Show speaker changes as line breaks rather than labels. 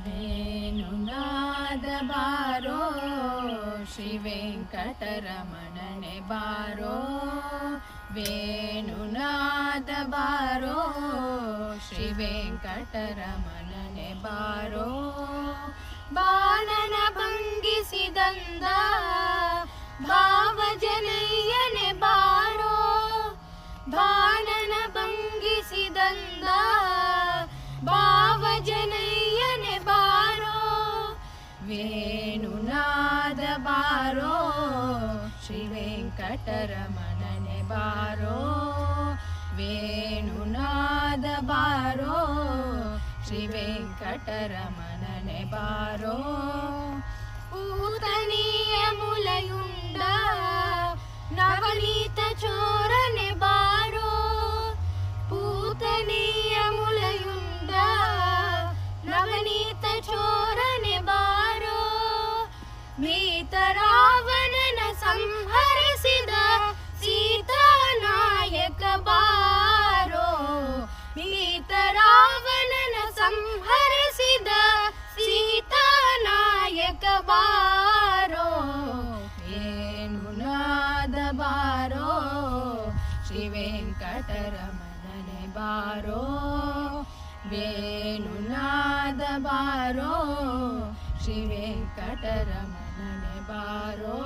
ವೇಣುನಾದ ಬಾರೋ ಶ್ರೀ ವೆಂಕಟರಮಣನೆ ಬಾರೋ, ವೇಣುನಾದ ಬಾರೋ ಶ್ರೀ ವೆಂಕಟರಮಣನೆ ಬಾರೋ. ಬಾಣನ ಭಂಗಿಸಿದಂದ ಭಾವಜನಯ್ಯನೆ ಬಾರೋ, ಬಾಣನ ಭಂಗಿಸಿದಂದ ಭಾವಜನಯ್ಯನೆ ಬಾರೋ. ವೇಣುನಾದ ಬಾರೋ ಶ್ರೀ ವೆಂಕಟರಮಣನೆ ಬಾರೋ, ವೇಣುನಾದ ಬಾರೋ ಶ್ರೀ ವೆಂಕಟರಮಣನೆ ಬಾರೋ. ಪೂತನಿಯ ಮುಲಯುಂಡ ನವನೀತ ಚೋರನೆ ಬಾರೋ, ಪೂತನಿಯ ಮುಲಯುಂಡ ನವನೀತ ಚೋರನೆ ಬಾರೋ. ಮೀತರಾವಣನ ಸಂಹರಿಸಿದ ಸೀತಾನಾಯಕ ಬಾರೋ, ಮೀತರಾವಣನ ಸಂಹರಿಸಿದ ಸೀತಾನಾಯಕ ಬಾರೋ. ವೇಣುನಾದ ಬಾರೋ ಶ್ರೀ ವೆಂಕಟರಮಣನೆ ಬಾರೋ, ವೇಣುನಾದ ಬಾರೋ ಶ್ರೀ ವೆಂಕಟರಮಣನೆ ಬಾರೋ.